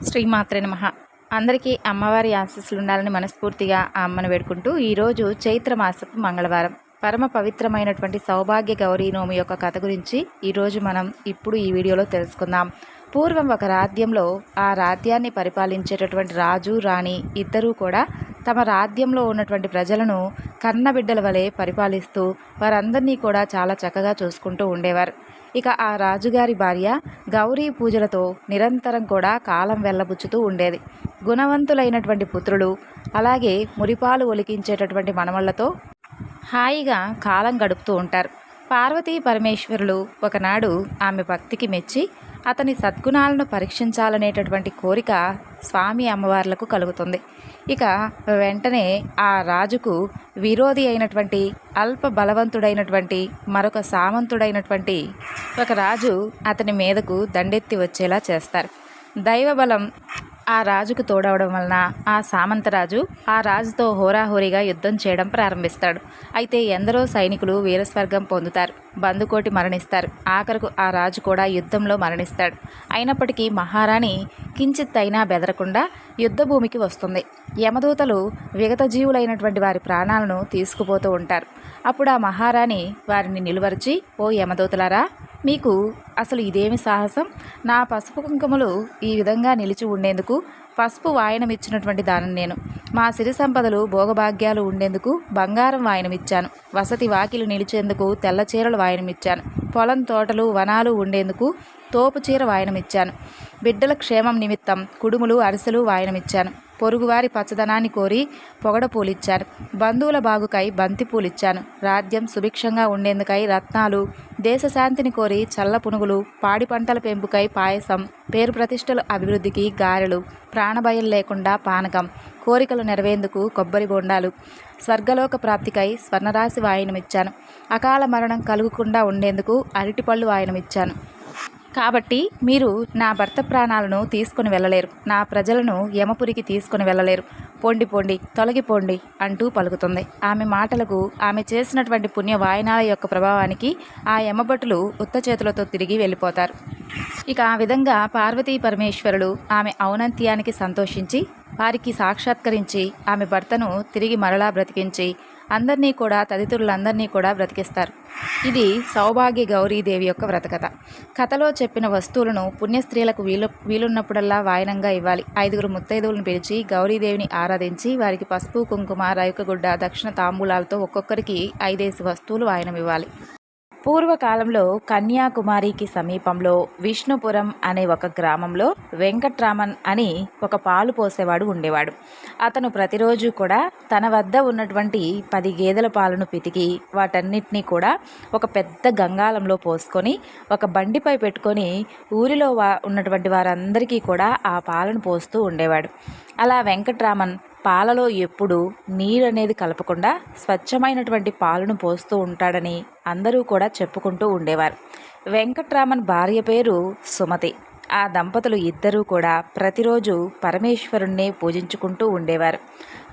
శ్రీమాత్రే నమః. అందరికీ అమ్మవారి ఆశీస్సులు ఉండాలని మనస్ఫూర్తిగా ఆ అమ్మను వేడుకుంటూ ఈరోజు చైత్రమాసపు మంగళవారం పరమ పవిత్రమైనటువంటి సౌభాగ్య గౌరీ నోమి యొక్క కథ గురించి ఈరోజు మనం ఇప్పుడు ఈ వీడియోలో తెలుసుకుందాం. పూర్వం ఒక రాజ్యంలో ఆ రాజ్యాన్ని పరిపాలించేటటువంటి రాజు రాణి ఇద్దరూ కూడా తమ రాజ్యంలో ఉన్నటువంటి ప్రజలను కన్నబిడ్డల వలె పరిపాలిస్తూ వారందరినీ కూడా చాలా చక్కగా చూసుకుంటూ ఉండేవారు. ఇక ఆ రాజుగారి భార్య గౌరీ పూజలతో నిరంతరం కూడా కాలం వెళ్ళబుచ్చుతూ ఉండేది. గుణవంతులైనటువంటి పుత్రులు అలాగే మురిపాలు ఒలికించేటటువంటి మనమళ్లతో హాయిగా కాలం గడుపుతూ ఉంటారు. పార్వతీ పరమేశ్వరులు ఒకనాడు ఆమె భక్తికి మెచ్చి అతని సద్గుణాలను పరీక్షించాలనేటటువంటి కోరిక స్వామి అమ్మవార్లకు కలుగుతుంది. ఇక వెంటనే ఆ రాజుకు విరోధి అయినటువంటి అల్ప బలవంతుడైనటువంటి మరొక సామంతుడైనటువంటి ఒక రాజు అతని మీదకు దండెత్తి వచ్చేలా చేస్తారు. దైవబలం ఆ రాజుకు తోడవడం వలన ఆ సామంతరాజు ఆ రాజుతో హోరాహోరీగా యుద్ధం చేయడం ప్రారంభిస్తాడు. అయితే ఎందరో సైనికులు వీరస్వర్గం పొందుతారు, బందుకోటి మరణిస్తారు. ఆఖరకు ఆ రాజు కూడా యుద్ధంలో మరణిస్తాడు. అయినప్పటికీ మహారాణి కించిత్ అయినా బెదరకుండా యుద్ధభూమికి వస్తుంది. యమదూతలు విగత జీవులైనటువంటి వారి ప్రాణాలను తీసుకుపోతూ ఉంటారు. అప్పుడు ఆ మహారాణి వారిని నిలువరిచి, ఓ యమదూతలారా, మీకు అసలు ఇదేమి సాహసం? నా పసుపు కుంకుమలు ఈ విధంగా నిలిచి ఉండేందుకు పసుపు వాయనమిచ్చినటువంటి దానిని నేను. మా సిరి సంపదలు భోగభాగ్యాలు ఉండేందుకు బంగారం వాయనమిచ్చాను. వసతి వాకిలు నిలిచేందుకు తెల్ల చీరలు వాయనమిచ్చాను. పొలం తోటలు వనాలు ఉండేందుకు తోపు చీర వాయనమిచ్చాను. బిడ్డల క్షేమం నిమిత్తం కుడుములు అరిసెలు వాయనమిచ్చాను. పొరుగువారి పచ్చదనాన్ని కోరి పొగడ పూలిచ్చాను. బంధువుల బాగుకై బంతి పూలిచ్చాను. రాజ్యం సుభిక్షంగా ఉండేందుకై రత్నాలు, దేశశాంతిని కోరి చల్ల పునుగులు, పాడి పంటల పెంపుకై పాయసం, పేరు ప్రతిష్టల అభివృద్ధికి గారెలు, ప్రాణభయం లేకుండా పానకం, కోరికలు నెరవేందుకు కొబ్బరి బొండాలు, స్వర్గలోక ప్రాప్తికై స్వర్ణరాశి వాయనమిచ్చాను. అకాల మరణం కలుగకుండా ఉండేందుకు అరటిపళ్ళు వాయనమిచ్చాను. కాబట్టి మీరు నా భర్త ప్రాణాలను తీసుకుని వెళ్ళలేరు, నా ప్రజలను యమపురికి తీసుకుని వెళ్ళలేరు. పొండి పొండి, తొలగిపోండి అంటూ పలుకుతుంది. ఆమె మాటలకు, ఆమె చేసినటువంటి పుణ్య వాయనాల యొక్క ప్రభావానికి ఆ యమభటులు ఉత్త చేతులతో తిరిగి వెళ్ళిపోతారు. ఇక ఆ విధంగా పార్వతీ పరమేశ్వరులు ఆమె ఔన్నత్యానికి సంతోషించి వారికి సాక్షాత్కరించి ఆమె భర్తను తిరిగి మరలా బ్రతికించి అందరినీ కూడా తదితరులందరినీ కూడా బ్రతికిస్తారు. ఇది సౌభాగ్య గౌరీదేవి యొక్క వ్రతకథ. కథలో చెప్పిన వస్తువులను పుణ్యస్త్రీలకు వీలున్నప్పుడల్లా వాయనంగా ఇవ్వాలి. 5 ముత్తైదువులను పిలిచి గౌరీదేవిని ఆరాధించి వారికి పసుపు కుంకుమ రైకగుడ్డ దక్షిణ తాంబూలాలతో ఒక్కొక్కరికి 5 వస్తువులు వాయనం ఇవ్వాలి. పూర్వకాలంలో కన్యాకుమారికి సమీపంలో విష్ణుపురం అనే ఒక గ్రామంలో వెంకట్రామన్ అని ఒక పాలు పోసేవాడు ఉండేవాడు. అతను ప్రతిరోజు కూడా తన వద్ద ఉన్నటువంటి 10 గేదెల పాలను పితికి వాటన్నిటినీ కూడా ఒక పెద్ద గంగాళంలో పోసుకొని ఒక బండిపై పెట్టుకొని ఊరిలో ఉన్నటువంటి వారందరికీ కూడా ఆ పాలను పోస్తూ ఉండేవాడు. అలా వెంకట్రామన్ పాలలో ఎప్పుడూ నీరు అనేది కలపకుండా స్వచ్ఛమైనటువంటి పాలను పోస్తూ ఉంటాడని అందరూ కూడా చెప్పుకుంటూ ఉండేవారు. వెంకట్రామన్ భార్య పేరు సుమతి. ఆ దంపతులు ఇద్దరూ కూడా ప్రతిరోజు పరమేశ్వరుణ్ణి పూజించుకుంటూ ఉండేవారు.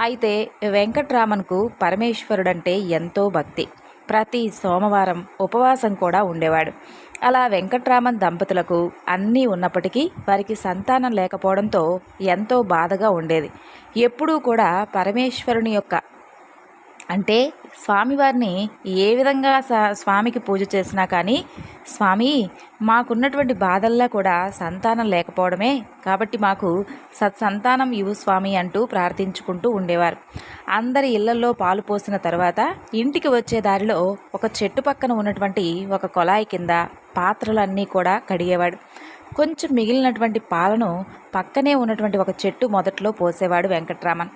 అయితే వెంకట్రామన్కు పరమేశ్వరుడంటే ఎంతో భక్తి. ప్రతి సోమవారం ఉపవాసం కూడా ఉండేవాడు. అలా వెంకట్రామన్ దంపతులకు అన్నీ ఉన్నప్పటికీ వారికి సంతానం లేకపోవడంతో ఎంతో బాధగా ఉండేది. ఎప్పుడూ కూడా పరమేశ్వరుని యొక్క అంటే స్వామివారిని ఏ విధంగా స్వామికి పూజ చేసినా కానీ, స్వామి మాకున్నటువంటి బాధల్లా కూడా సంతానం లేకపోవడమే, కాబట్టి మాకు సత్సంతానం ఇవ్వు స్వామి అంటూ ప్రార్థించుకుంటూ ఉండేవారు. అందరి ఇళ్లల్లో పాలు పోసిన తర్వాత ఇంటికి వచ్చే దారిలో ఒక చెట్టు పక్కన ఉన్నటువంటి ఒక కొలాయి కింద పాత్రలన్నీ కూడా కడిగేవాడు. కొంచెం మిగిలినటువంటి పాలను పక్కనే ఉన్నటువంటి ఒక చెట్టు మొదట్లో పోసేవాడు వెంకట్రామన్.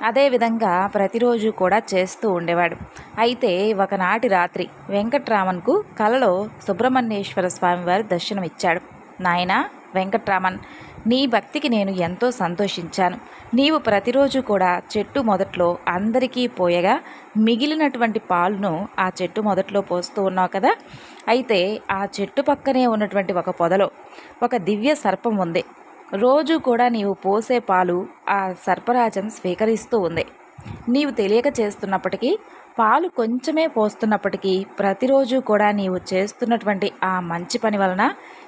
అదేవిధంగా ప్రతిరోజు కూడా చేస్తూ ఉండేవాడు. అయితే ఒకనాటి రాత్రి వెంకట్రామన్కు కలలో సుబ్రహ్మణ్యేశ్వర స్వామివారు దర్శనమిచ్చాడు. నాయనా వెంకట్రామన్, నీ భక్తికి నేను ఎంతో సంతోషించాను. నీవు ప్రతిరోజు కూడా చెట్టు మొదట్లో అందరికీ పోయగా మిగిలినటువంటి పాలును ఆ చెట్టు మొదట్లో పోస్తూ ఉన్నావు కదా. అయితే ఆ చెట్టు పక్కనే ఉన్నటువంటి ఒక పొదలో ఒక దివ్య సర్పం ఉంది. రోజు కూడా నీవు పోసే పాలు ఆ సర్పరాజం స్వీకరిస్తూ ఉంది. నీవు తెలియక చేస్తున్నప్పటికీ, పాలు కొంచెమే పోస్తున్నప్పటికీ ప్రతిరోజు కూడా నీవు చేస్తున్నటువంటి ఆ మంచి పని వలన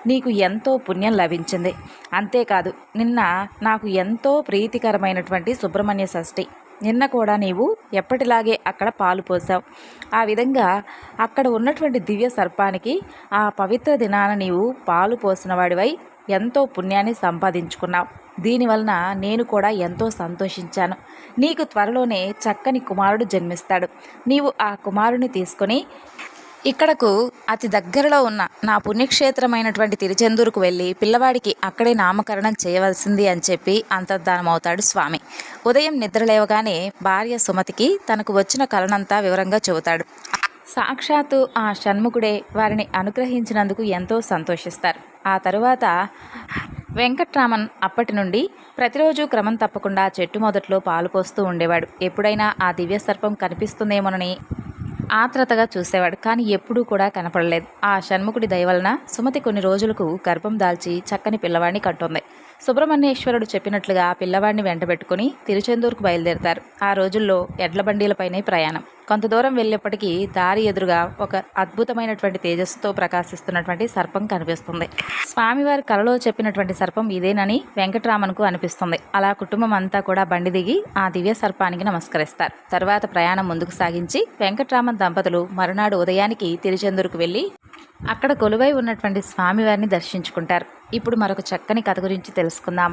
నీకు ఎంతో పుణ్యం లభించింది. అంతేకాదు, నిన్న నాకు ఎంతో ప్రీతికరమైనటువంటి సుబ్రహ్మణ్య షష్ఠి. నిన్న కూడా నీవు ఎప్పటిలాగే అక్కడ పాలు పోసావు. ఆ విధంగా అక్కడ ఉన్నటువంటి దివ్య సర్పానికి ఆ పవిత్ర దినాన నీవు పాలు పోసిన వాడివై ఎంతో పుణ్యాన్ని సంపాదించుకున్నావు. దీనివలన నేను కూడా ఎంతో సంతోషించాను. నీకు త్వరలోనే చక్కని కుమారుడు జన్మిస్తాడు. నీవు ఆ కుమారుని తీసుకొని ఇక్కడకు అతి దగ్గరలో ఉన్న నా పుణ్యక్షేత్రమైనటువంటి తిరుచెందూరుకు వెళ్ళి పిల్లవాడికి అక్కడే నామకరణం చేయవలసింది అని చెప్పి అంతర్ధానమవుతాడు స్వామి. ఉదయం నిద్రలేవగానే భార్య సుమతికి తనకు వచ్చిన కలనంతా వివరంగా చెబుతాడు. సాక్షాత్తు ఆ షణ్ముఖుడే వారిని అనుగ్రహించినందుకు ఎంతో సంతోషిస్తారు. ఆ తరువాత వెంకట్రామన్ అప్పటి నుండి ప్రతిరోజు క్రమం తప్పకుండా చెట్టు మొదట్లో పాలు పోస్తూ ఉండేవాడు. ఎప్పుడైనా ఆ దివ్య సర్పం కనిపిస్తుందేమోనని ఆత్రతగా చూసేవాడు. కానీ ఎప్పుడూ కూడా కనపడలేదు. ఆ షణ్ముఖుడి దయవలన సుమతి కొన్ని రోజులకు గర్భం దాల్చి చక్కని పిల్లవాడిని కంటుంది. సుబ్రహ్మణ్యేశ్వరుడు చెప్పినట్లుగా పిల్లవాడిని వెంటబెట్టుకుని తిరుచెందూరుకు బయలుదేరతారు. ఆ రోజుల్లో ఎడ్ల బండీలపైనే ప్రయాణం. కొంత దూరం వెళ్ళేప్పటికీ దారి ఎదురుగా ఒక అద్భుతమైనటువంటి తేజస్సుతో ప్రకాశిస్తున్నటువంటి సర్పం కనిపిస్తుంది. స్వామివారి కలలో చెప్పినటువంటి సర్పం ఇదేనని వెంకటరామన్కు అనిపిస్తుంది. అలా కుటుంబం అంతా కూడా బండి దిగి ఆ దివ్య సర్పానికి నమస్కరిస్తారు. తరువాత ప్రయాణం ముందుకు సాగించి వెంకటరామన్ దంపతులు మరునాడు ఉదయానికి తిరుచెందూరుకు వెళ్ళి అక్కడ కొలువై ఉన్నటువంటి స్వామివారిని దర్శించుకుంటారు. ఇప్పుడు మరొక చక్కని కథ గురించి తెలుసుకుందాం.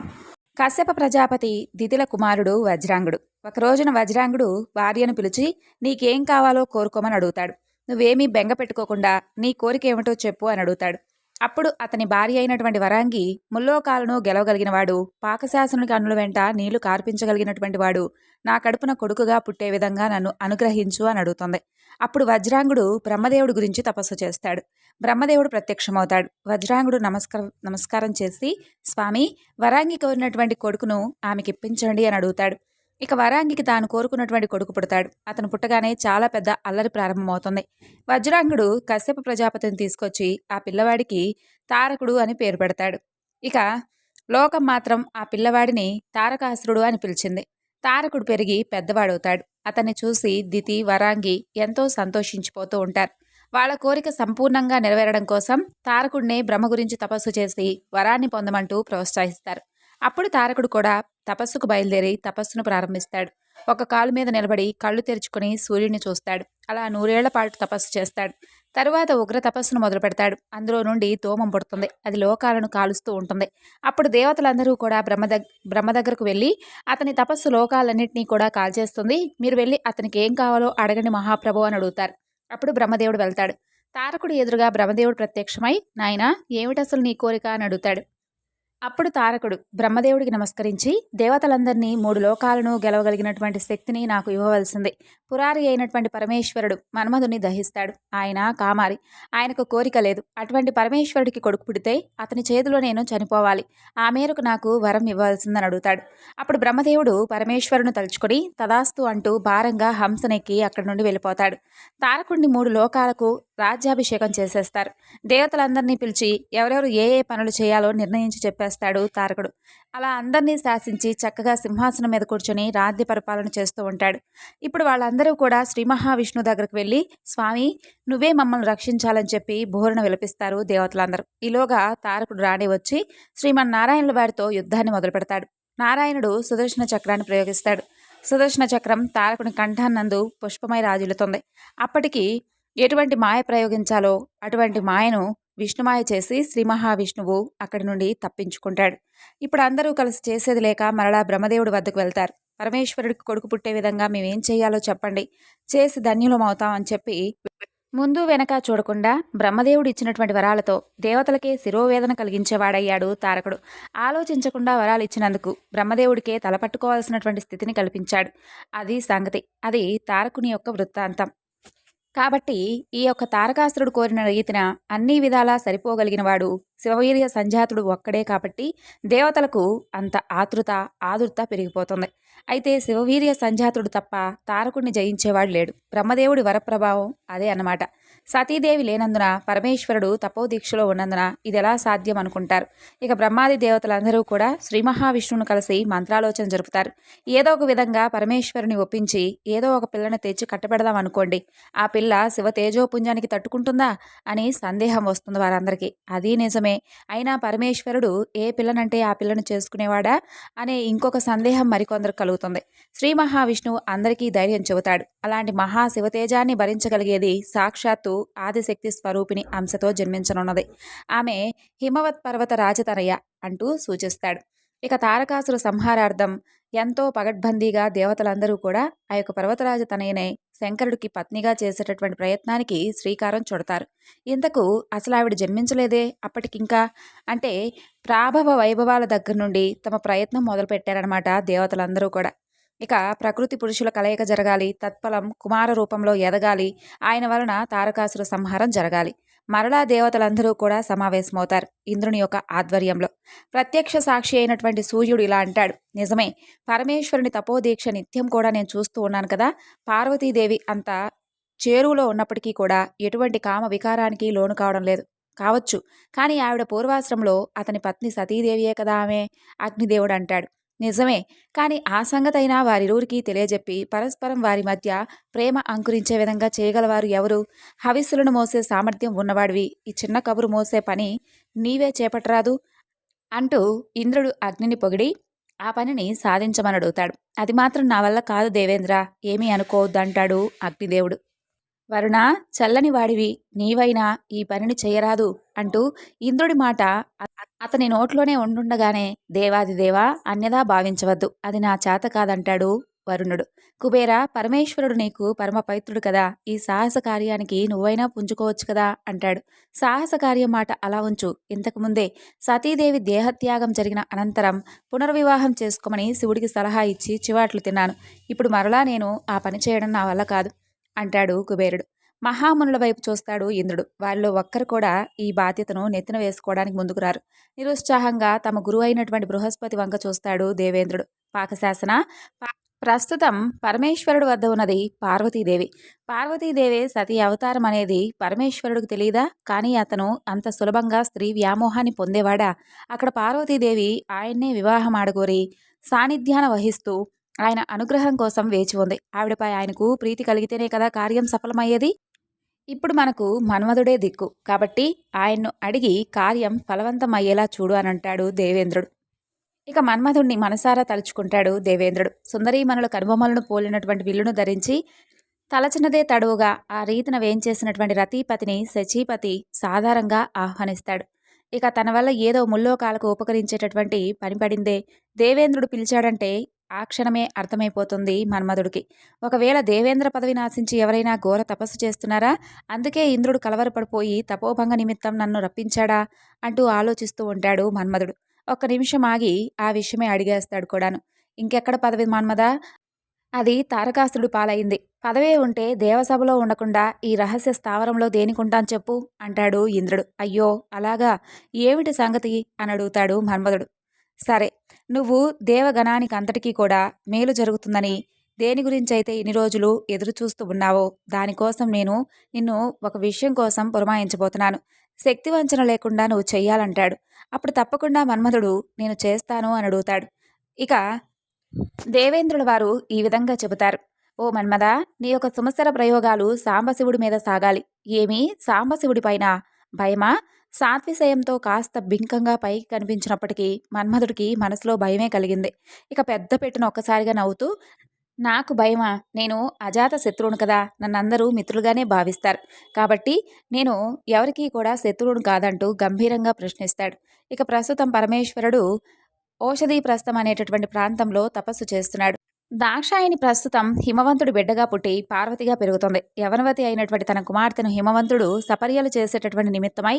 కశ్యప ప్రజాపతి దితిల కుమారుడు వజ్రాంగుడు. ఒక రోజున వజ్రాంగుడు భార్యను పిలిచి నీకేం కావాలో కోరుకోమని అడుగుతాడు. నువ్వేమీ బెంగ పెట్టుకోకుండా నీ కోరిక ఏమిటో చెప్పు అని అడుగుతాడు. అప్పుడు అతని భార్య అయినటువంటి వరాంగి ముల్లోకాలను గెలవగలిగినవాడు, పాకశాసనుని కన్నుల వెంట నీళ్లు కార్పించగలిగినటువంటి వాడు, నా కడుపున కొడుకుగా పుట్టే విధంగా నన్ను అనుగ్రహించు అని అడుగుతుంది. అప్పుడు వజ్రాంగుడు బ్రహ్మదేవుడి గురించి తపస్సు చేస్తాడు. బ్రహ్మదేవుడు ప్రత్యక్షమవుతాడు. వజ్రాంగుడు నమస్కారం చేసి స్వామి, వరాంగి కోరినటువంటి కొడుకును ఆమెకిప్పించండి అని అడుగుతాడు. ఇక వరాంగికి తాను కోరుకున్నటువంటి కొడుకు పుడతాడు. అతను పుట్టగానే చాలా పెద్ద అల్లరి ప్రారంభమవుతుంది. వజ్రాంగుడు కశ్యప ప్రజాపతిని తీసుకొచ్చి ఆ పిల్లవాడికి తారకుడు అని పేరు పెడతాడు. ఇక లోకం మాత్రం ఆ పిల్లవాడిని తారకాసురుడు అని పిలిచింది. తారకుడు పెరిగి పెద్దవాడవుతాడు. అతన్ని చూసి దితి, వరాంగి ఎంతో సంతోషించిపోతూ ఉంటారు. వాళ్ళ కోరిక సంపూర్ణంగా నెరవేరడం కోసం తారకుడినే బ్రహ్మ గురించి తపస్సు చేసి వరాన్ని పొందమంటూ ప్రోత్సహిస్తారు. అప్పుడు తారకుడు కూడా తపస్సుకు బయలుదేరి తపస్సును ప్రారంభిస్తాడు. ఒక కాలు మీద నిలబడి కళ్ళు తెరుచుకుని సూర్యుడిని చూస్తాడు. అలా 100 ఏళ్ల పాటు తపస్సు చేస్తాడు. తరువాత ఉగ్ర తపస్సును మొదలు పెడతాడు. అందులో నుండి ధూమం పుడుతుంది. అది లోకాలను కాలుస్తూ ఉంటుంది. అప్పుడు దేవతలందరూ కూడా బ్రహ్మ దగ్గరకు వెళ్ళి అతని తపస్సు లోకాలన్నింటినీ కూడా కాల్చేస్తుంది, మీరు వెళ్ళి అతనికి ఏం కావాలో అడగండి మహాప్రభు అని అడుగుతారు. అప్పుడు బ్రహ్మదేవుడు వెళ్తాడు. తారకుడు ఎదురుగా బ్రహ్మదేవుడు ప్రత్యక్షమై నాయనా, ఏమిటసలు నీ కోరిక అని అడుగుతాడు. అప్పుడు తారకుడు బ్రహ్మదేవుడికి నమస్కరించి దేవతలందరినీ 3 లోకాలను గెలవగలిగినటువంటి శక్తిని నాకు ఇవ్వవలసింది. పురారి అయినటువంటి పరమేశ్వరుడు మన్మధుని దహిస్తాడు. ఆయన కామారి, ఆయనకు కోరిక లేదు. అటువంటి పరమేశ్వరుడికి కొడుకు పుడితే అతని చేతిలో నేను చనిపోవాలి. ఆ మేరకు నాకు వరం ఇవ్వవలసిందని అడుగుతాడు. అప్పుడు బ్రహ్మదేవుడు పరమేశ్వరుని తలుచుకొని తదాస్తు అంటూ భారంగా హంసనెక్కి అక్కడి నుండి వెళ్ళిపోతాడు. తారకుడిని 3 లోకాలకు రాజ్యాభిషేకం చేసేస్తారు. దేవతలందరినీ పిలిచి ఎవరెవరు ఏ ఏ పనులు చేయాలో నిర్ణయించి చెప్పేస్తాడు తారకుడు. అలా అందరినీ శాసించి చక్కగా సింహాసనం మీద కూర్చొని రాజ్య పరిపాలన చేస్తూ ఉంటాడు. ఇప్పుడు వాళ్ళందరూ కూడా శ్రీ మహావిష్ణువు దగ్గరకు వెళ్ళి స్వామి, నువ్వే మమ్మల్ని రక్షించాలని చెప్పి బోరున విలపిస్తారు దేవతలందరూ. ఈలోగా తారకుడు రాణి వచ్చి శ్రీమన్నారాయణుల వారితో యుద్ధాన్ని మొదలు పెడతాడు. నారాయణుడు సుదర్శన చక్రాన్ని ప్రయోగిస్తాడు. సుదర్శన చక్రం తారకుని కంఠాన్నందు పుష్పమై రాజులుతుంది. అప్పటికి ఎటువంటి మాయ ప్రయోగించాలో అటువంటి మాయను విష్ణుమాయ చేసి శ్రీ మహావిష్ణువు అక్కడి నుండి తప్పించుకుంటాడు. ఇప్పుడు అందరూ కలిసి చేసేది లేక మరలా బ్రహ్మదేవుడి వద్దకు వెళ్తారు. పరమేశ్వరుడికి కొడుకు పుట్టే విధంగా మేమేం చేయాలో చెప్పండి, చేసి ధన్యులమవుతాం అని చెప్పి ముందు వెనక చూడకుండా బ్రహ్మదేవుడు ఇచ్చినటువంటి వరాలతో దేవతలకే శిరోవేదన కలిగించేవాడయ్యాడు తారకుడు. ఆలోచించకుండా వరాలు ఇచ్చినందుకు బ్రహ్మదేవుడికే తలపట్టుకోవాల్సినటువంటి స్థితిని కల్పించాడు. అది సంగతి. అది తారకుని యొక్క వృత్తాంతం. కాబట్టి ఈ యొక్క తారకాసురుడు కోరిన రీతిన అన్ని విధాలా సరిపోగలిగినవాడు శివవీర్య సంజాతుడు ఒక్కడే. కాబట్టి దేవతలకు అంత ఆదుర్త పెరిగిపోతుంది. అయితే శివవీర్య సంజాతుడు తప్ప తారకుడిని జయించేవాడు లేడు. బ్రహ్మదేవుడి వరప్రభావం అదే అన్నమాట. సతీదేవి లేనందున పరమేశ్వరుడు తపోదీక్షలో ఉన్నందున ఇది ఎలా సాధ్యం అనుకుంటారు. ఇక బ్రహ్మాది దేవతలందరూ కూడా శ్రీ మహావిష్ణువును కలిసి మంత్రాలోచన జరుపుతారు. ఏదో ఒక విధంగా పరమేశ్వరుని ఒప్పించి ఏదో ఒక పిల్లని తెచ్చి కట్టబెడదాం అనుకోండి. ఆ పిల్ల శివ తేజోపుంజానికి తట్టుకుంటుందా అని సందేహం వస్తుంది వారందరికీ. అది నిజమే. అయినా పరమేశ్వరుడు ఏ పిల్లనంటే ఆ పిల్లను చేసుకునేవాడా అనే ఇంకొక సందేహం మరికొందరు కలుగుతుంది. శ్రీ మహావిష్ణువు అందరికీ ధైర్యం చెబుతాడు. అలాంటి మహాశివతేజాన్ని భరించగలిగేది సాక్షాత్తు ఆదిశక్తి స్వరూపిణి అంశతో జన్మించనున్నది. ఆమె హిమవత్ పర్వత రాజతనయ అంటూ సూచిస్తాడు. ఇక తారకాసుర సంహారార్థం ఎంతో పగడ్బందీగా దేవతలందరూ కూడా ఆ యొక్క పర్వతరాజ తనయనే శంకరుడికి పత్నిగా చేసేటటువంటి ప్రయత్నానికి శ్రీకారం చుడతారు. ఇంతకు అసలు ఆవిడ జన్మించలేదే అప్పటికింకా అంటే ప్రాభవ వైభవాల దగ్గర నుండి తమ ప్రయత్నం మొదలుపెట్టారనమాట దేవతలందరూ కూడా. ఇక ప్రకృతి పురుషుల కలయిక జరగాలి, తత్ఫలం కుమార రూపంలో ఎదగాలి, ఆయన వలన తారకాసుర సంహారం జరగాలి. మరలా దేవతలందరూ కూడా సమావేశమవుతారు ఇంద్రుని యొక్క ఆధ్వర్యంలో. ప్రత్యక్ష సాక్షి అయినటువంటి సూర్యుడు ఇలా అంటాడు, నిజమే, పరమేశ్వరుని తపోదీక్ష నిత్యం కూడా నేను చూస్తూ ఉన్నాను కదా. పార్వతీదేవి అంత చేరువలో ఉన్నప్పటికీ కూడా ఎటువంటి కామ వికారానికి లోను కావడం లేదు. కావచ్చు, కానీ ఆవిడ పూర్వాశ్రమంలో అతని పత్ని సతీదేవియే కదా ఆమె. అగ్నిదేవుడు అంటాడు, నిజమే, కానీ ఆ సంగతైనా వారిరువురికి తెలియజెప్పి పరస్పరం వారి మధ్య ప్రేమ అంకురించే విధంగా చేయగలవారు ఎవరు? హవిస్సులను మోసే సామర్థ్యం ఉన్నవాడివి, ఈ చిన్న కబురు మోసే పని నీవే చేపట్టరాదు అంటూ ఇంద్రుడు అగ్నిని పొగిడి ఆ పనిని సాధించమనడుగుతాడు. అది మాత్రం నా వల్ల కాదు దేవేంద్ర, ఏమీ అనుకోవద్దంటాడు అగ్నిదేవుడు. వరుణ, చల్లని వాడివి, నీవైనా ఈ పనిని చేయరాదు అంటూ ఇంద్రుడి మాట అతని నోట్లోనే ఉండుండగానే దేవాదిదేవా, అన్యదా భావించవద్దు, అది నా చేత కాదంటాడు వరుణుడు. కుబేర, పరమేశ్వరుడు నీకు పరమ పవిత్రుడు కదా, ఈ సాహస కార్యానికి నువ్వైనా పుంజుకోవచ్చు కదా అంటాడు. సాహస కార్యం మాట అలా ఉంచు, ఇంతకుముందే సతీదేవి దేహత్యాగం జరిగిన అనంతరం పునర్వివాహం చేసుకోమని శివుడికి సలహా ఇచ్చి చివాట్లు తిన్నాను. ఇప్పుడు మరలా నేను ఆ పని చేయడం నా వల్ల కాదు అంటాడు కుబేరుడు. మహామునుల వైపు చూస్తాడు ఇంద్రుడు. వారిలో ఒక్కరు కూడా ఈ బాధ్యతను నెత్తిన వేసుకోవడానికి ముందుకు రారు. నిరుత్సాహంగా తమ గురువు అయినటువంటి బృహస్పతి వంక చూస్తాడు దేవేంద్రుడు. పాకశాసన, ప్రస్తుతం పరమేశ్వరుడు వద్ద ఉన్నది పార్వతీదేవి. పార్వతీదేవి సతీ అవతారం అనేది పరమేశ్వరుడికి తెలియదా? కానీ అతను అంత సులభంగా స్త్రీ వ్యామోహాన్ని పొందేవాడా? అక్కడ పార్వతీదేవి ఆయన్నే వివాహం ఆడగోరి సాన్నిధ్యాన వహిస్తూ ఆయన అనుగ్రహం కోసం వేచి ఉంది. ఆవిడపై ఆయనకు ప్రీతి కలిగితేనే కదా కార్యం సఫలమయ్యేది. ఇప్పుడు మనకు మన్మధుడే దిక్కు కాబట్టి ఆయన్ను అడిగి కార్యం ఫలవంతం అయ్యేలా చూడు అని అంటాడు దేవేంద్రుడు. ఇక మన్మధుణ్ణి మనసారా తలుచుకుంటాడు దేవేంద్రుడు. సుందరీమణుల కనుబొమ్మలను పోలినటువంటి విల్లును ధరించి తలచినదే తడువుగా ఆ రీతిన వేంచేసినటువంటి రతీపతిని శచీపతి సాధారణంగా ఆహ్వానిస్తాడు. ఇక తన వల్ల ఏదో ముల్లోకాలకు ఉపకరించేటటువంటి పని పడిందే. దేవేంద్రుడు పిలిచాడంటే ఆ క్షణమే అర్థమైపోతుంది మన్మధుడికి. ఒకవేళ దేవేంద్ర పదవి నాశించి ఎవరైనా ఘోర తపస్సు చేస్తున్నారా? అందుకే ఇంద్రుడు కలవరపడిపోయి తపోభంగ నిమిత్తం నన్ను రప్పించాడా అంటూ ఆలోచిస్తూ ఉంటాడు మన్మధుడు. ఒక్క నిమిషం ఆగి ఆ విషయమే అడిగేస్తాడు కూడాను. ఇంకెక్కడ పదవి మన్మద? అది తారకాసురుడు పాలైంది. పదవే ఉంటే దేవసభలో ఉండకుండా ఈ రహస్య స్థావరంలో దేనికుంటాను చెప్పు అంటాడు ఇంద్రుడు. అయ్యో అలాగా, ఏమిటి సంగతి అని అడుగుతాడు మన్మధుడు. సరే, నువ్వు దేవగణానికి అంతటికీ కూడా మేలు జరుగుతుందని దేని గురించైతే ఇన్ని రోజులు ఎదురు చూస్తూ ఉన్నావో దానికోసం నేను నిన్ను ఒక విషయం కోసం పురమాయించబోతున్నాను. శక్తివంచన లేకుండా నువ్వు చెయ్యాలంటాడు. అప్పుడు తప్పకుండా మన్మధుడు నేను చేస్తాను అని అడుగుతాడు. ఇక దేవేంద్రుల వారు ఈ విధంగా చెబుతారు. ఓ మన్మద, నీ యొక్క సుమసర ప్రయోగాలు సాంబశివుడి మీద సాగాలి. ఏమీ సాంబశివుడి పైన భయమా? సాత్విశయంతో కాస్త బింకంగా పైకి కనిపించినప్పటికీ మన్మధుడికి మనసులో భయమే కలిగింది. ఇక పెద్ద పెట్టున ఒక్కసారిగా నవ్వుతూ, నాకు భయమా? నేను అజాత శత్రువును కదా, నన్నందరూ మిత్రులుగానే భావిస్తారు. కాబట్టి నేను ఎవరికీ కూడా శత్రువును కాదంటూ గంభీరంగా ప్రశ్నిస్తాడు. ఇక ప్రస్తుతం పరమేశ్వరుడు ఓషధీప్రస్థం అనేటటువంటి ప్రాంతంలో తపస్సు చేస్తున్నాడు. దాక్షాయిని ప్రస్తుతం హిమవంతుడి బిడ్డగా పుట్టి పార్వతిగా పెరుగుతుంది. యవనవతి అయినటువంటి తన కుమార్తెను హిమవంతుడు సపర్యలు చేసేటటువంటి నిమిత్తమై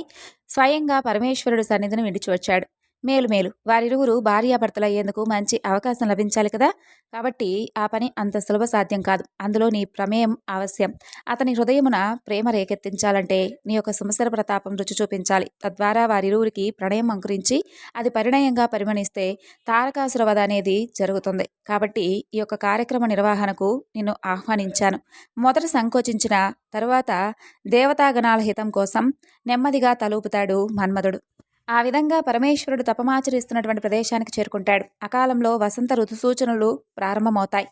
స్వయంగా పరమేశ్వరుడి సన్నిధిని విడిచి వచ్చాడు. మేలు మేలు వారిరువురు భార్యాభర్తలయ్యేందుకు మంచి అవకాశం లభించాలి కదా. కాబట్టి ఆ పని అంత సులభ సాధ్యం కాదు. అందులో నీ ప్రమేయం అవశ్యం. అతని హృదయమున ప్రేమ రేకెత్తించాలంటే నీ యొక్క సుమసర ప్రతాపం రుచి చూపించాలి. తద్వారా వారిరువురికి ప్రణయం అంకురించి అది పరిణయంగా పరిగణిస్తే తారకాసుర వధ అనేది జరుగుతుంది. కాబట్టి ఈ యొక్క కార్యక్రమ నిర్వహణకు నిన్ను ఆహ్వానించాను. మొదట సంకోచించిన తరువాత దేవతాగణాల హితం కోసం నెమ్మదిగా తలూపుతాడు మన్మధుడు. ఆ విధంగా పరమేశ్వరుడు తపమాచరిస్తున్నటువంటి ప్రదేశానికి చేరుకుంటాడు. అకాలంలో వసంత ఋతు సూచనలు ప్రారంభమవుతాయి.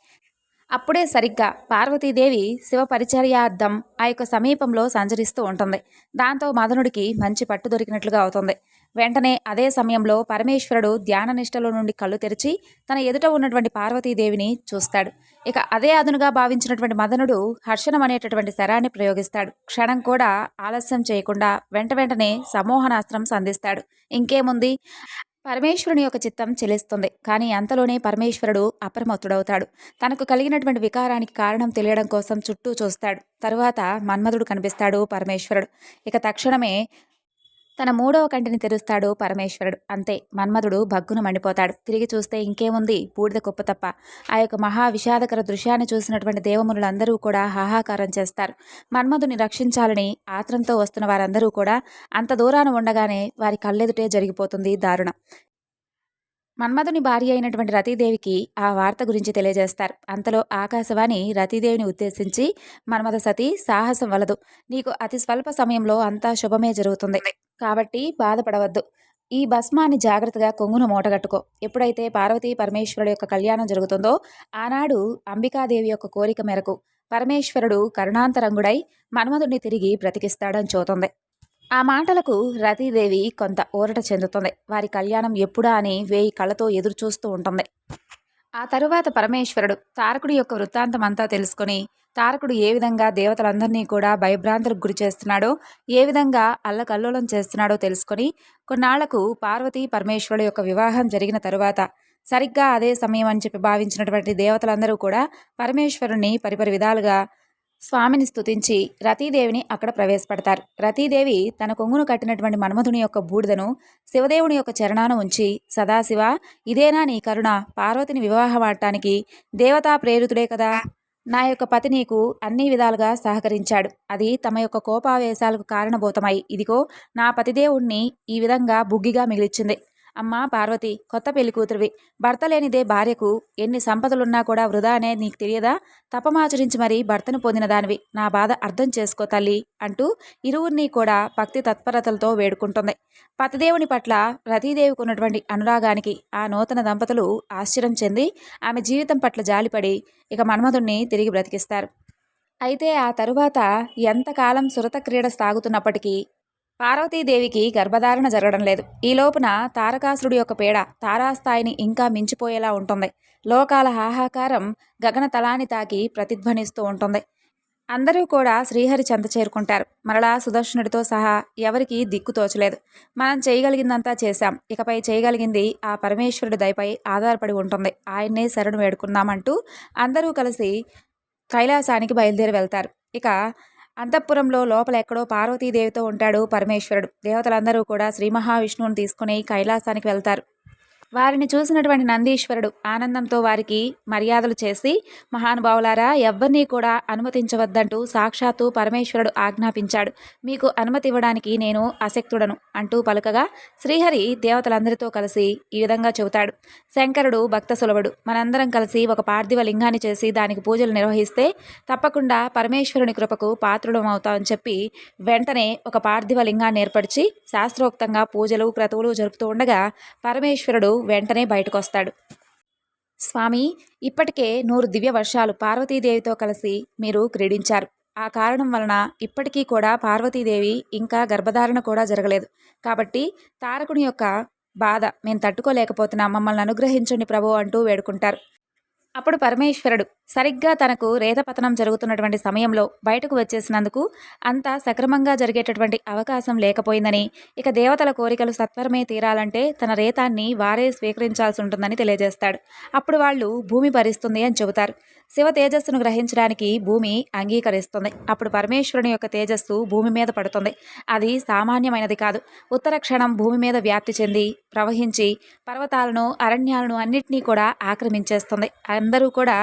అప్పుడే సరిగ్గా పార్వతీదేవి శివ పరిచర్యార్థం ఆ యొక్క సమీపంలో సంచరిస్తూ ఉంటుంది. దాంతో మదనుడికి మంచి పట్టు దొరికినట్లుగా అవుతుంది. వెంటనే అదే సమయంలో పరమేశ్వరుడు ధ్యాన నిష్టలో నుండి కళ్ళు తెరిచి తన ఎదుట ఉన్నటువంటి పార్వతీదేవిని చూస్తాడు. ఇక అదే అదునుగా భావించినటువంటి మదనుడు హర్షణం అనేటటువంటి శరాన్ని ప్రయోగిస్తాడు. క్షణం కూడా ఆలస్యం చేయకుండా వెంటనే సమోహనాస్త్రం సంధిస్తాడు. ఇంకేముంది, పరమేశ్వరుని యొక్క చిత్తం చెలిస్తుంది. కానీ అంతలోనే పరమేశ్వరుడు అప్రమత్తుడవుతాడు. తనకు కలిగినటువంటి వికారానికి కారణం తెలియడం కోసం చుట్టూ చూస్తాడు. తరువాత మన్మధుడు కనిపిస్తాడు పరమేశ్వరుడు. ఇక తక్షణమే తన మూడవ కంటిని తెరుస్తాడు పరమేశ్వరుడు. అంతే, మన్మధుడు భగ్గున మండిపోతాడు. తిరిగి చూస్తే ఇంకేముంది, బూడిద కుప్ప తప్ప. ఆ యొక్క మహా విషాదకర దృశ్యాన్ని చూసినటువంటి దేవమునులందరూ కూడా హాహాకారం చేస్తారు. మన్మధుని రక్షించాలని ఆత్రంతో వస్తున్న వారందరూ కూడా అంత దూరాన ఉండగానే వారి కళ్ళెదుటే జరిగిపోతుంది దారుణం. మన్మధుని భార్య అయినటువంటి రతీదేవికి ఆ వార్త గురించి తెలియజేస్తారు. అంతలో ఆకాశవాణి రతీదేవిని ఉద్దేశించి, మన్మథ సతీ, సాహసం వలదు. నీకు అతి స్వల్ప సమయంలో అంతా శుభమే జరుగుతుంది. కాబట్టి బాధపడవద్దు. ఈ భస్మాన్ని జాగ్రత్తగా కొంగును మూటగట్టుకో. ఎప్పుడైతే పార్వతీ పరమేశ్వరుడు యొక్క కళ్యాణం జరుగుతుందో ఆనాడు అంబికాదేవి యొక్క కోరిక మేరకు పరమేశ్వరుడు కరుణాంతరంగుడై మన్మధుడిని తిరిగి బ్రతికిస్తాడని చూతుంది. ఆ మాటలకు రతీదేవి కొంత ఊరట చెందుతుంది. వారి కళ్యాణం ఎప్పుడా అని 1000 కళ్ళతో ఎదురు చూస్తూ ఉంటుంది. ఆ తరువాత పరమేశ్వరుడు తారకుడి యొక్క వృత్తాంతం అంతా తెలుసుకొని, తారకుడు ఏ విధంగా దేవతలందరినీ కూడా భయభ్రాంతులకు గురి చేస్తున్నాడో, ఏ విధంగా అల్లకల్లోలం చేస్తున్నాడో తెలుసుకొని, కొన్నాళ్లకు పార్వతీ పరమేశ్వరుడు యొక్క వివాహం జరిగిన తరువాత సరిగ్గా అదే సమయం అని చెప్పి భావించినటువంటి దేవతలందరూ కూడా పరమేశ్వరుణ్ణి పరిపరి విధాలుగా స్వామిని స్తుతించి రతీదేవిని అక్కడ ప్రవేశపెడతారు. రతీదేవి తన కొంగును కట్టినటువంటి మన్మధుని యొక్క బూడిదను శివదేవుని యొక్క చరణాన ఉంచి, సదాశివ, ఇదేనా నీ కరుణ? పార్వతిని వివాహమాడటానికి దేవతా ప్రేరితుడే కదా. నా యొక్క పతి నీకు అన్ని విధాలుగా సహకరించాడు. అది తమ యొక్క కోపావేశాలకు కారణభూతమై ఇదిగో నా పతిదేవుణ్ణి ఈ విధంగా బుగ్గిగా మిగిలిచ్చింది. అమ్మా పార్వతి, కొత్త పెళ్లి కూతురివి. భర్త లేనిదే భార్యకు ఎన్ని సంపదలున్నా కూడా వృధా అనేది నీకు తెలియదా? తపమాచరించి మరీ భర్తను పొందిన దానివి. నా బాధ అర్థం చేసుకో తల్లి అంటూ ఇరువురిని కూడా భక్తి తత్పరతలతో వేడుకుంటుంది. పతిదేవుని పట్ల రతీదేవికి ఉన్నటువంటి అనురాగానికి ఆ నూతన దంపతులు ఆశ్చర్యం చెంది ఆమె జీవితం పట్ల జాలిపడి ఇక మన్మధుణ్ణి తిరిగి బ్రతికిస్తారు. అయితే ఆ తరువాత ఎంతకాలం సురత క్రీడ సాగుతున్నప్పటికీ పార్వతీదేవికి గర్భధారణ జరగడం లేదు. ఈ లోపున తారకాసురుడి యొక్క పీడ తారాస్థాయిని ఇంకా మించిపోయేలా ఉంటుంది. లోకాల హాహాకారం గగన తలాన్ని తాకి ప్రతిధ్వనిస్తూ ఉంటుంది. అందరూ కూడా శ్రీహరి చెంత చేరుకుంటారు. మరలా సుదర్శనుడితో సహా ఎవరికీ దిక్కు తోచలేదు. మనం చేయగలిగిందంతా చేశాం. ఇకపై చేయగలిగింది ఆ పరమేశ్వరుడి దయపై ఆధారపడి ఉంటుంది. ఆయన్నే శరణు వేడుకున్నామంటూ అందరూ కలిసి కైలాసానికి బయలుదేరి వెళ్తారు. ఇక అంతఃపురంలో లోపల ఎక్కడో పార్వతీదేవితో ఉంటాడు పరమేశ్వరుడు. దేవతలందరూ కూడా శ్రీ మహావిష్ణువుని తీసుకుని కైలాసానికి వెళ్తారు. వారిని చూసినటువంటి నందీశ్వరుడు ఆనందంతో వారికి మర్యాదలు చేసి, మహానుభావులారా, ఎవ్వరినీ కూడా అనుమతించవద్దంటూ సాక్షాత్తు పరమేశ్వరుడు ఆజ్ఞాపించాడు. మీకు అనుమతి ఇవ్వడానికి నేను అశక్తుడను అంటూ పలుకగా శ్రీహరి దేవతలందరితో కలిసి ఈ విధంగా చెబుతాడు. శంకరుడు భక్త సులభుడు. మనందరం కలిసి ఒక పార్థివ లింగాన్ని చేసి దానికి పూజలు నిర్వహిస్తే తప్పకుండా పరమేశ్వరుని కృపకు పాత్రులం అవుతామని చెప్పి వెంటనే ఒక పార్థివ లింగాన్ని ఏర్పరిచి శాస్త్రోక్తంగా పూజలు క్రతువులు జరుపుతూ ఉండగా పరమేశ్వరుడు వెంటనే బయటకొస్తాడు. స్వామి, ఇప్పటికే 100 దివ్య వర్షాలు పార్వతీదేవితో కలిసి మీరు క్రీడించారు. ఆ కారణం వలన ఇప్పటికీ కూడా పార్వతీదేవి ఇంకా గర్భధారణ కూడా జరగలేదు. కాబట్టి తారకుని యొక్క బాధ మేము తట్టుకోలేకపోతున్నాం, మమ్మల్ని అనుగ్రహించండి ప్రభు అంటూ వేడుకుంటారు. అప్పుడు పరమేశ్వరుడు సరిగ్గా తనకు రేతపతనం జరుగుతున్నటువంటి సమయంలో బయటకు వచ్చేసినందుకు అంతా సక్రమంగా జరిగేటటువంటి అవకాశం లేకపోయిందని, ఇక దేవతల కోరికలు సత్వరమే తీరాలంటే తన రేతాన్ని వారే స్వీకరించాల్సి ఉంటుందని తెలియజేస్తాడు. అప్పుడు వాళ్ళు భూమి భరిస్తుంది అని చెబుతారు. శివ తేజస్సును గ్రహించడానికి భూమి అంగీకరిస్తుంది. అప్పుడు పరమేశ్వరుని యొక్క తేజస్సు భూమి మీద పడుతుంది. అది సామాన్యమైనది కాదు. ఉత్తర క్షణం భూమి మీద వ్యాప్తి చెంది ప్రవహించి పర్వతాలను, అరణ్యాలను అన్నిటినీ కూడా ఆక్రమించేస్తుంది. అందరూ కూడా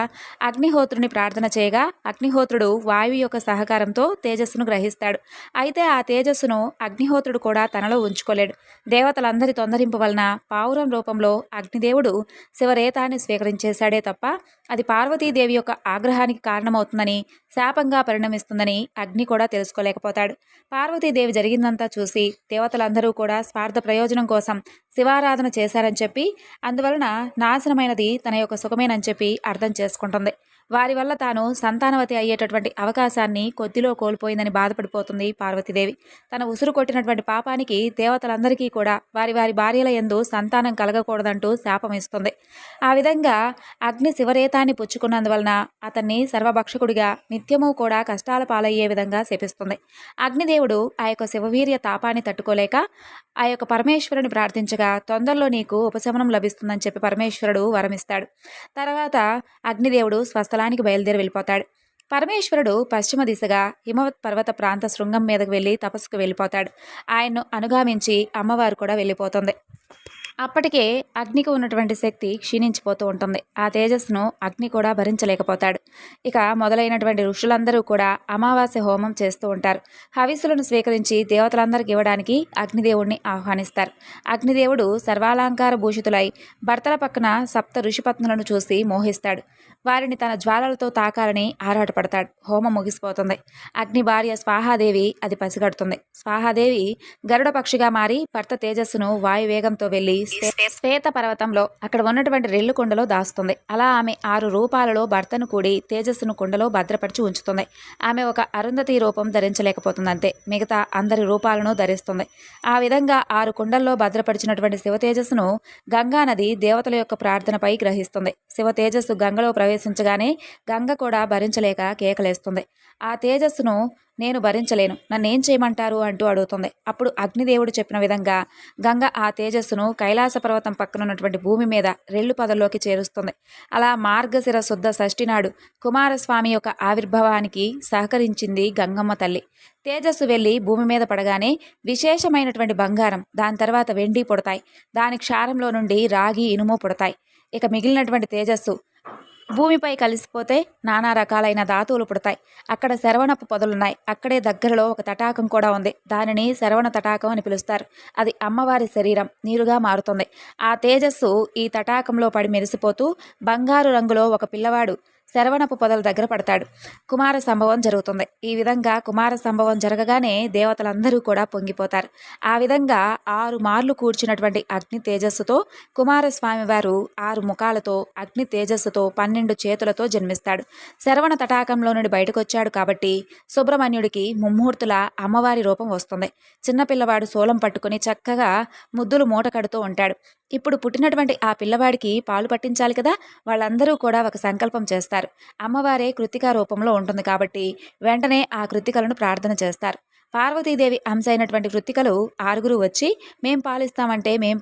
అగ్నిహోత్రుని ప్రార్థన చేయగా అగ్నిహోత్రుడు వాయువు యొక్క సహకారంతో తేజస్సును గ్రహిస్తాడు. అయితే ఆ తేజస్సును అగ్నిహోత్రుడు కూడా తనలో ఉంచుకోలేడు. దేవతలందరి తొందరింపు వలన పావురం రూపంలో అగ్నిదేవుడు శివరేతాన్ని స్వీకరించేశాడే తప్ప అది పార్వతీదేవి యొక్క ఆగ్రహానికి కారణమవుతుందని, శాపంగా పరిణమిస్తుందని అగ్ని కూడా తెలుసుకోలేకపోతాడు. పార్వతీదేవి జరిగిందంతా చూసి దేవతలందరూ కూడా స్వార్థ ప్రయోజనం కోసం శివారాధన చేశారని చెప్పి, అందువలన నాశనమైనది తన యొక్క సుఖమేనని చెప్పి అర్థం చేసుకుంటుంది. వారి వల్ల తాను సంతానవతి అయ్యేటటువంటి అవకాశాన్ని కొద్దిలో కోల్పోయిందని బాధపడిపోతుంది పార్వతీదేవి. తన ఉసురు కొట్టినటువంటి పాపానికి దేవతలందరికీ కూడా వారి వారి భార్యల యందు సంతానం కలగకూడదంటూ శాపం ఇస్తుంది. ఆ విధంగా అగ్ని శివరేతాన్ని పుచ్చుకున్నందువలన అతన్ని సర్వభక్షకుడిగా నిత్యము కూడా కష్టాల పాలయ్యే విధంగా శపిస్తుంది. అగ్నిదేవుడు ఆ యొక్క శివవీర్య తాపాన్ని తట్టుకోలేక ఆ యొక్క పరమేశ్వరుని ప్రార్థించగా తొందరలో నీకు ఉపశమనం లభిస్తుందని చెప్పి పరమేశ్వరుడు వరమిస్తాడు. తర్వాత అగ్నిదేవుడు స్వస్థలానికి బయలుదేరి వెళ్ళిపోతాడు. పరమేశ్వరుడు పశ్చిమ దిశగా హిమవత్ పర్వత ప్రాంత శృంగం మీదకు వెళ్ళి తపస్సుకు వెళ్ళిపోతాడు. ఆయన్ను అనుగామించి అమ్మవారు కూడా వెళ్ళిపోతుంది. అప్పటికే అగ్నికి ఉన్నటువంటి శక్తి క్షీణించిపోతూ ఉంటుంది. ఆ తేజస్సును అగ్ని కూడా భరించలేకపోతాడు. ఇక మొదలైనటువంటి ఋషులందరూ కూడా అమావాస్య హోమం చేస్తూ ఉంటారు. హవిస్సులను స్వీకరించి దేవతలందరికీ ఇవ్వడానికి అగ్నిదేవుడిని ఆహ్వానిస్తారు. అగ్నిదేవుడు సర్వాలంకార భూషితులై భర్తల పక్కన సప్త ఋషిపత్నులను చూసి మోహిస్తాడు. వారిని తన జ్వాలలతో తాకాలని ఆరాటపడతాడు. హోమం ముగిసిపోతుంది. అగ్ని భార్య స్వాహాదేవి అది పసిగడుతుంది. స్వాహాదేవి గరుడ పక్షిగా మారి భర్త తేజస్సును వాయువేగంతో వెళ్లి శ్వేత పర్వతంలో అక్కడ ఉన్నటువంటి రెల్లు కుండలో దాస్తుంది. అలా ఆమె 6 రూపాలలో భర్తను కూడి తేజస్సును కుండలో భద్రపరిచి ఉంచుతుంది. ఆమె ఒక అరుంధతి రూపం ధరించలేకపోతుంది అంతే, మిగతా అందరి రూపాలను ధరిస్తుంది. ఆ విధంగా 6 కుండల్లో భద్రపరిచినటువంటి శివ తేజస్సును గంగానది దేవతల యొక్క ప్రార్థనపై గ్రహిస్తుంది. శివ తేజస్సు గంగలో ప్రవేశించగానే గంగ కూడా భరించలేక కేకలేస్తుంది. ఆ తేజస్సును నేను భరించలేను, నన్నేం చేయమంటారు అంటూ అడుగుతుంది. అప్పుడు అగ్నిదేవుడు చెప్పిన విధంగా గంగ ఆ తేజస్సును కైలాస పర్వతం పక్కనున్నటువంటి భూమి మీద రెల్లు పదలోకి చేరుస్తుంది. అలా మార్గశిర శుద్ధ షష్ఠి నాడు కుమారస్వామి యొక్క ఆవిర్భావానికి సహకరించింది గంగమ్మ తల్లి. తేజస్సు వెళ్ళి భూమి మీద పడగానే విశేషమైనటువంటి బంగారం, దాని తర్వాత వెండి పుడతాయి. దాని క్షారంలో నుండి రాగి, ఇనుము పుడతాయి. ఇక మిగిలినటువంటి తేజస్సు భూమిపై కలిసిపోతే నానా రకాలైన ధాతువులు పుడతాయి. అక్కడ శరవణపు పొదలున్నాయి. అక్కడే దగ్గరలో ఒక తటాకం కూడా ఉంది. దానిని శరవణ తటాకం అని పిలుస్తారు. అది అమ్మవారి శరీరం నీరుగా మారుతుంది. ఆ తేజస్సు ఈ తటాకంలో పడి మెరిసిపోతూ బంగారు రంగులో ఒక పిల్లవాడు శరవణపు పొదల దగ్గర పడతాడు. కుమార సంభవం జరుగుతుంది. ఈ విధంగా కుమార సంభవం జరగగానే దేవతలందరూ కూడా పొంగిపోతారు. ఆ విధంగా 6 మార్లు కూర్చున్నటువంటి అగ్ని తేజస్సుతో కుమారస్వామి వారు 6 ముఖాలతో అగ్ని తేజస్సుతో 12 చేతులతో జన్మిస్తాడు. శరవణ తటాకంలో నుండి బయటకు వచ్చాడు కాబట్టి సుబ్రహ్మణ్యుడికి ముమ్మూర్తుల అమ్మవారి రూపం వస్తుంది. చిన్నపిల్లవాడు శూలం పట్టుకుని చక్కగా ముద్దులు మూట కడుతూ ఉంటాడు. ఇప్పుడు పుట్టినటువంటి ఆ పిల్లవాడికి పాలు పట్టించాలి కదా. వాళ్ళందరూ కూడా ఒక సంకల్పం చేస్తారు. అమ్మవారే కృత్తికా రూపంలో ఉంటుంది కాబట్టి వెంటనే ఆ కృత్తికలను ప్రార్థన చేస్తారు. పార్వతీదేవి అంశ అయినటువంటి కృత్తికలు 6 వచ్చి మేం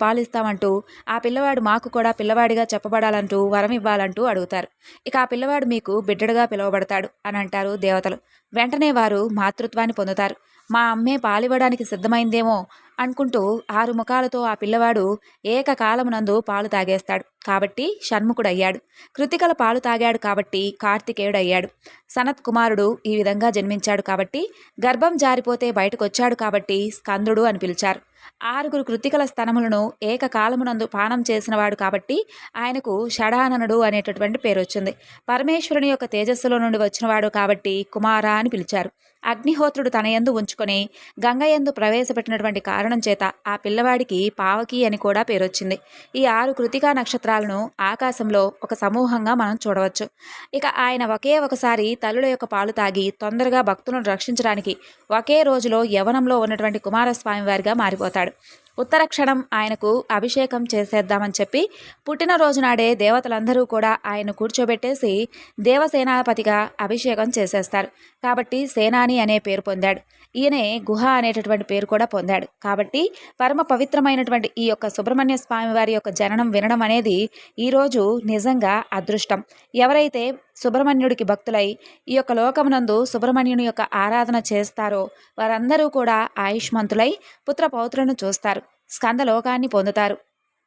పాలిస్తామంటూ ఆ పిల్లవాడు మాకు కూడా పిల్లవాడిగా చెప్పబడాలంటూ వరం ఇవ్వాలంటూ అడుగుతారు. ఇక ఆ పిల్లవాడు మీకు బిడ్డడుగా పిలువబడతాడు అని అంటారు దేవతలు. వెంటనే వారు మాతృత్వాన్ని పొందుతారు. మా అమ్మే పాలివ్వడానికి సిద్ధమైందేమో అనుకుంటూ 6 ముఖాలతో ఆ పిల్లవాడు ఏకకాలమునందు పాలు తాగేస్తాడు కాబట్టి షణ్ముఖుడయ్యాడు. కృతికల పాలు తాగాడు కాబట్టి కార్తికేయుడయ్యాడు. సనత్ కుమారుడు ఈ విధంగా జన్మించాడు కాబట్టి, గర్భం జారిపోతే బయటకొచ్చాడు కాబట్టి స్కందుడు అని పిలిచారు. 6 కృతికల స్తనములను ఏకకాలమునందు పానం చేసినవాడు కాబట్టి ఆయనకు షడాననుడు అనేటటువంటి పేరు వచ్చింది. పరమేశ్వరుని యొక్క తేజస్సులో నుండి వచ్చినవాడు కాబట్టి కుమార అని పిలిచారు. అగ్నిహోత్రుడు తన యందు ఉంచుకొని గంగయందు ప్రవేశపెట్టినటువంటి కారణం చేత ఆ పిల్లవాడికి పావకి అని కూడా పేరొచ్చింది. ఈ 6 కృతికా నక్షత్రాలను ఆకాశంలో ఒక సమూహంగా మనం చూడవచ్చు. ఇక ఆయన ఒకే ఒకసారి తల్లుల యొక్క పాలు తాగి తొందరగా భక్తులను రక్షించడానికి ఒకే రోజులో యవనంలో ఉన్నటువంటి కుమారస్వామి వారిగా మారిపోతాడు. ఉత్తర క్షణం ఆయనకు అభిషేకం చేసేద్దామని చెప్పి పుట్టినరోజు నాడే దేవతలందరూ కూడా ఆయన కూర్చోబెట్టేసి దేవసేనాపతిగా అభిషేకం చేసేస్తారు. కాబట్టి సేనాని అనే పేరు పొందాడు. ఈయనే గుహ అనేటటువంటి పేరు కూడా పొందాడు. కాబట్టి పరమ పవిత్రమైనటువంటి ఈ యొక్క సుబ్రహ్మణ్య స్వామి వారి యొక్క జననం వినడం అనేది ఈరోజు నిజంగా అదృష్టం. ఎవరైతే సుబ్రహ్మణ్యుడికి భక్తులై ఈ యొక్క లోకమునందు సుబ్రహ్మణ్యుని యొక్క ఆరాధన చేస్తారో వారందరూ కూడా ఆయుష్మంతులై పుత్ర పౌత్రులను చూస్తారు, స్కందలోకాన్ని పొందుతారు.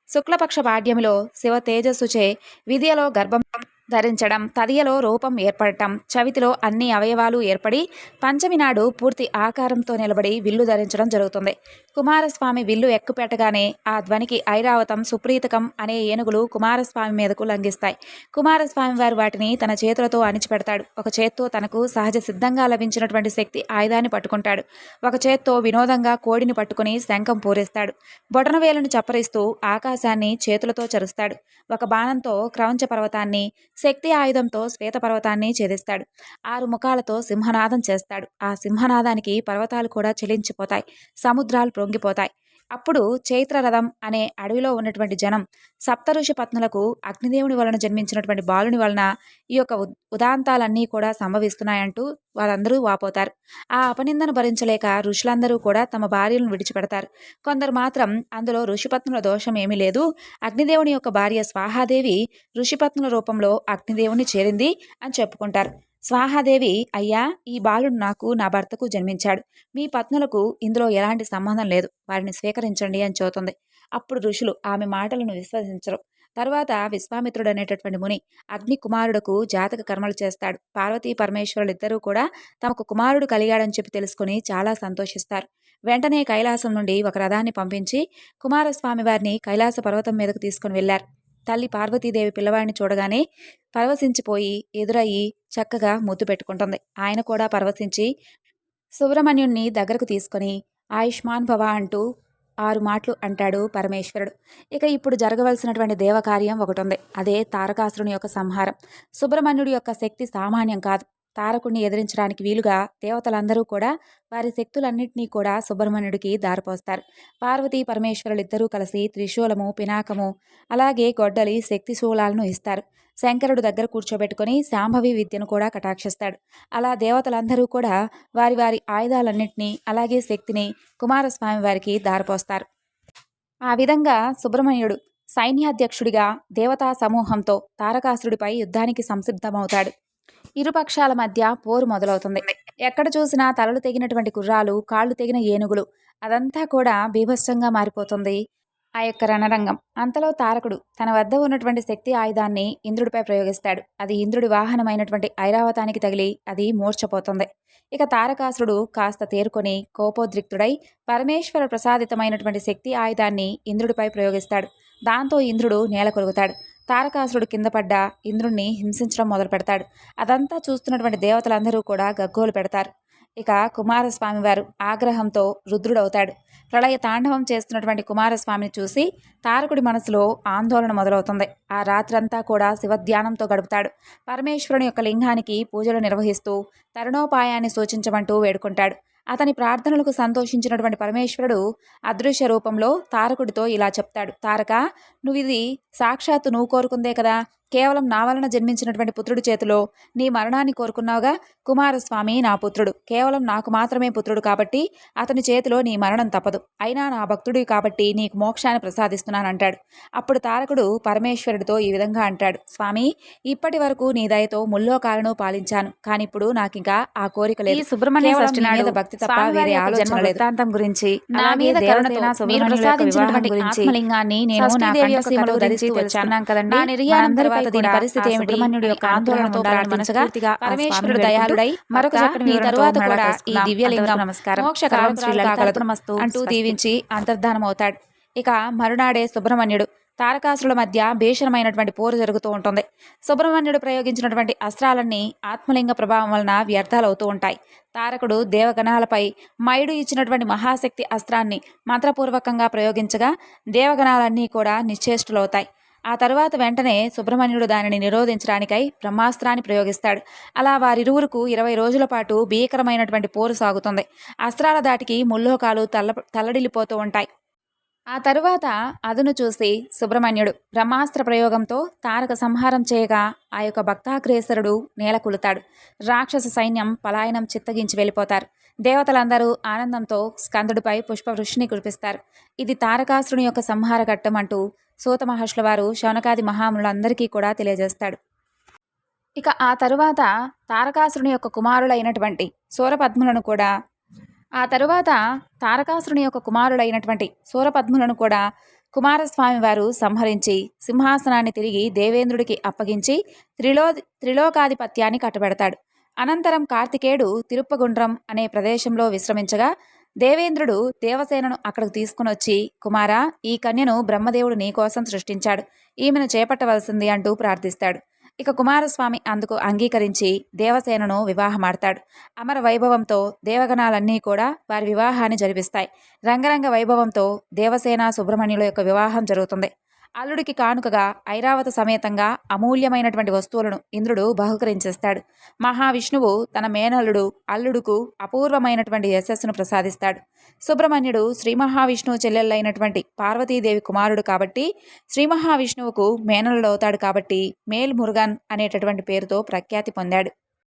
శుక్లపక్ష పాడ్యమిలో శివ తేజస్సుచే విద్యలో గర్భం ధరించడం, తదియలో రూపం ఏర్పడటం, చవితిలో అన్ని అవయవాలు ఏర్పడి పంచమి నాడు పూర్తి ఆకారంతో నిలబడి విల్లు ధరించడం జరుగుతుంది. కుమారస్వామి విల్లు ఎక్కుపెట్టగానే ఆ ధ్వనికి ఐరావతం, సుప్రీతకం అనే ఏనుగులు కుమారస్వామి మీదకు లంఘిస్తాయి. కుమారస్వామి వారు వాటిని తన చేతులతో అణిచిపెడతాడు. ఒక చేత్తో తనకు సహజ సిద్ధంగా లభించినటువంటి శక్తి ఆయుధాన్ని పట్టుకుంటాడు. ఒక చేత్తో వినోదంగా కోడిని పట్టుకుని శంఖం పూరిస్తాడు. బొటనవేలును చప్పరిస్తూ ఆకాశాన్ని చేతులతో చరుస్తాడు. ఒక బాణంతో క్రౌంచ పర్వతాన్ని, శక్తి ఆయుధంతో శ్వేతపర్వతాన్ని ఛేదిస్తాడు. 6 ముఖాలతో సింహనాదం చేస్తాడు. ఆ సింహనాదానికి పర్వతాలు కూడా చెలించిపోతాయి, సముద్రాలు పొంగిపోతాయి. అప్పుడు చైత్రరథం అనే అడవిలో ఉన్నటువంటి జనం సప్తఋషి పత్నులకు అగ్నిదేవుని వలన జన్మించినటువంటి బాలుని వలన ఈ యొక్క ఉదాంతాలన్నీ కూడా సంభవిస్తున్నాయంటూ వాళ్ళందరూ వాపోతారు. ఆ అపనిందను భరించలేక ఋషులందరూ కూడా తమ భార్యలను విడిచిపెడతారు. కొందరు మాత్రం అందులో ఋషిపత్నుల దోషం ఏమీ లేదు, అగ్నిదేవుని యొక్క భార్య స్వాహాదేవి ఋషిపత్నుల రూపంలో అగ్నిదేవుని చేరింది అని చెప్పుకుంటారు. స్వాహాదేవి, అయ్యా, ఈ బాలుడు నాకు, నా భర్తకు జన్మించాడు. మీ పత్నులకు ఇందులో ఎలాంటి సంబంధం లేదు, వారిని స్వీకరించండి అని చెబుతుంది. అప్పుడు ఋషులు ఆమె మాటలను విశ్వసించరు. తరువాత విశ్వామిత్రుడు అనేటటువంటి ముని అగ్ని కుమారుడుకు జాతక కర్మలు చేస్తాడు. పార్వతీ పరమేశ్వరులిద్దరూ కూడా తమకు కుమారుడు కలిగాడని చెప్పి తెలుసుకుని చాలా సంతోషిస్తారు. వెంటనే కైలాసం నుండి ఒక రథాన్ని పంపించి కుమారస్వామి వారిని కైలాస పర్వతం మీదకు తీసుకుని వెళ్లారు. తల్లి పార్వతీదేవి పిల్లవాడిని చూడగానే పరవశించిపోయి ఎదురయ్యి చక్కగా ముద్దు పెట్టుకుంటుంది. ఆయన కూడా పరవశించి సుబ్రహ్మణ్యుణ్ణి దగ్గరకు తీసుకొని ఆయుష్మాన్ భవ అంటూ 6 మాటలు అంటాడు పరమేశ్వరుడు. ఇక ఇప్పుడు జరగవలసినటువంటి దేవకార్యం ఒకటి ఉంది. అదే తారకాసురుని యొక్క సంహారం. సుబ్రహ్మణ్యుడి యొక్క శక్తి సామాన్యం కాదు. తారకుణ్ణి ఎదిరించడానికి వీలుగా దేవతలందరూ కూడా వారి శక్తులన్నింటినీ కూడా సుబ్రహ్మణ్యుడికి దారిపోస్తారు. పార్వతీ పరమేశ్వరులిద్దరూ కలిసి త్రిశూలము, పినాకము, అలాగే గొడ్డలి, శక్తి శూలాలను ఇస్తారు. శంకరుడు దగ్గర కూర్చోబెట్టుకుని శాంభవి విద్యను కూడా కటాక్షిస్తాడు. అలా దేవతలందరూ కూడా వారి వారి ఆయుధాలన్నింటినీ అలాగే శక్తిని కుమారస్వామి వారికి దారిపోస్తారు. ఆ విధంగా సుబ్రహ్మణ్యుడు సైన్యాధ్యక్షుడిగా దేవతా సమూహంతో తారకాసురుడిపై యుద్ధానికి సంసిద్ధమవుతాడు. ఇరుపక్షాల మధ్య పోరు మొదలవుతుంది. ఎక్కడ చూసినా తలలు తెగినటువంటి గుర్రాలు, కాళ్ళు తెగిన ఏనుగులు, అదంతా కూడా బీభత్సంగా మారిపోతుంది ఆ యొక్క రణరంగం. అంతలో తారకుడు తన వద్ద ఉన్నటువంటి శక్తి ఆయుధాన్ని ఇంద్రుడిపై ప్రయోగిస్తాడు. అది ఇంద్రుడి వాహనమైనటువంటి ఐరావతానికి తగిలి అది మూర్ఛపోతుంది. ఇక తారకాసురుడు కాస్త తేరుకొని కోపోద్రిక్తుడై పరమేశ్వర ప్రసాదితమైనటువంటి శక్తి ఆయుధాన్ని ఇంద్రుడిపై ప్రయోగిస్తాడు. దాంతో ఇంద్రుడు నేల కొరుగుతాడు. తారకాసురుడు కింద పడ్డ ఇంద్రుణ్ణి హింసించడం మొదలు పెడతాడు. అదంతా చూస్తున్నటువంటి దేవతలందరూ కూడా గగ్గోలు పెడతారు. ఇక కుమారస్వామి వారు ఆగ్రహంతో రుద్రుడవుతాడు. ప్రళయ తాండవం చేస్తున్నటువంటి కుమారస్వామిని చూసి తారకుడి మనసులో ఆందోళన మొదలవుతుంది. ఆ రాత్రంతా కూడా శివధ్యానంతో గడుపుతాడు. పరమేశ్వరుని యొక్క లింగానికి పూజలు నిర్వహిస్తూ తరుణోపాయాన్ని సూచించమంటూ వేడుకుంటాడు. అతని ప్రార్థనలకు సంతోషించినటువంటి పరమేశ్వరుడు అదృశ్య రూపంలో తారకుడితో ఇలా చెప్తాడు. తారక, నువ్విది సాక్షాత్తు నువ్వు కోరుకుందే కదా. కేవలం నా వలన జన్మించినటువంటి పుత్రుడి చేతిలో నీ మరణాన్ని కోరుకున్నావుగా. కుమారస్వామి నా పుత్రుడు, కేవలం నాకు మాత్రమే పుత్రుడు కాబట్టి అతని చేతిలో నీ మరణం తప్పదు. అయినా నా భక్తుడి కాబట్టి నీకు మోక్షాన్ని ప్రసాదిస్తున్నానంటాడు. అప్పుడు తారకుడు పరమేశ్వరుడితో ఈ విధంగా అంటాడు. స్వామి, ఇప్పటి వరకు నీ దయతో ముల్లోకాలను పాలించాను, కానీ ఇప్పుడు నాకింకా ఆ కోరిక లేదు. సుబ్రహ్మణ్య షష్ఠి నాడు భక్తి తప్ప వేరే ఆలోచన లేదు. వృత్తాంతం గురించి, నా మీద కరుణతో మీరు ప్రసాదించినటువంటి ఆత్మలింగాన్ని నేను నా కంఠసీమలో ధరిస్తూ వచ్చాను కదండి. నా నిర్యాణం దీని పరిస్థితి ఏమిటి? సుబ్రహ్మణ్యుడి యొక్క ఆందోళనతో ప్రార్థించగా పరమేశ్వరుడు దయాళుడై మరొక చక్కని తరువాత కూడా ఈ దివ్యలింగం మోక్షకారకలదు అంటూ దీవించి అంతర్ధానమవుతాడు. ఇక మరునాడే సుబ్రహ్మణ్యుడు తారకాసురుల మధ్య భీషణమైనటువంటి పోరు జరుగుతూ ఉంటుంది. సుబ్రహ్మణ్యుడు ప్రయోగించినటువంటి అస్త్రాలన్నీ ఆత్మలింగ ప్రభావం వలన వ్యర్థాలవుతూ ఉంటాయి. తారకుడు దేవగణాలపై మయుడు ఇచ్చినటువంటి మహాశక్తి అస్త్రాన్ని మంత్రపూర్వకంగా ప్రయోగించగా దేవగణాలన్నీ కూడా నిశ్చేష్టులవుతాయి. ఆ తరువాత వెంటనే సుబ్రహ్మణ్యుడు దానిని నిరోధించడానికై బ్రహ్మాస్త్రాన్ని ప్రయోగిస్తాడు. అలా వారిరువురకు 20 రోజుల పాటు భీకరమైనటువంటి పోరు సాగుతుంది. అస్త్రాల దాటికి ముల్లోకాలు తల్లడిల్లిపోతూ ఉంటాయి. ఆ తరువాత అదును చూసి సుబ్రహ్మణ్యుడు బ్రహ్మాస్త్ర ప్రయోగంతో తారక సంహారం చేయగా ఆ యొక్క భక్తాగ్రేసరుడు నేలకూలుతాడు. రాక్షస సైన్యం పలాయనం చిత్తగించి వెళ్ళిపోతారు. దేవతలందరూ ఆనందంతో స్కందుడిపై పుష్పవృష్టిని కురిపిస్తారు. ఇది తారకాసురుని యొక్క సంహార ఘట్టం అంటూ సూత మహర్షుల వారు శౌనకాది మహాములందరికీ కూడా తెలియజేస్తాడు. ఇక ఆ తరువాత తారకాసురుని యొక్క కుమారులైనటువంటి సూరపద్ములను కూడా ఆ తరువాత తారకాసురుని యొక్క కుమారుడైనటువంటి సూరపద్ములను కూడా కుమారస్వామి వారు సంహరించి సింహాసనాన్ని తిరిగి దేవేంద్రుడికి అప్పగించి త్రిలోకాధిపత్యాన్ని కట్టబెడతాడు. అనంతరం కార్తికేయుడు తిరుప్పగుండ్రం అనే ప్రదేశంలో విశ్రమించగా దేవేంద్రుడు దేవసేనను అక్కడికి తీసుకుని వచ్చి, కుమారా, ఈ కన్యను బ్రహ్మదేవుడు నీకోసం సృష్టించాడు, ఈమెను చేపట్టవలసింది అంటూ ప్రార్థిస్తాడు. ఇక కుమారస్వామి అందుకు అంగీకరించి దేవసేనను వివాహమాడతాడు. అమర వైభవంతో దేవగణాలన్నీ కూడా వారి వివాహాన్ని జరిపిస్తాయి. రంగరంగ వైభవంతో దేవసేన సుబ్రహ్మణ్యుల యొక్క వివాహం జరుగుతుంది. అల్లుడికి కానుకగా ఐరావత సమేతంగా అమూల్యమైనటువంటి వస్తువులను ఇంద్రుడు బహుకరించేస్తాడు. మహావిష్ణువు తన మేనల్లుడు అల్లుడుకు అపూర్వమైనటువంటి యశస్సును ప్రసాదిస్తాడు. సుబ్రహ్మణ్యుడు శ్రీ మహావిష్ణువు చెల్లెళ్ళైనటువంటి పార్వతీదేవి కుమారుడు కాబట్టి శ్రీ మహావిష్ణువుకు మేనల్లుడవుతాడు కాబట్టి మేల్ మురుగన్ అనేటటువంటి పేరుతో ప్రఖ్యాతి పొందాడు.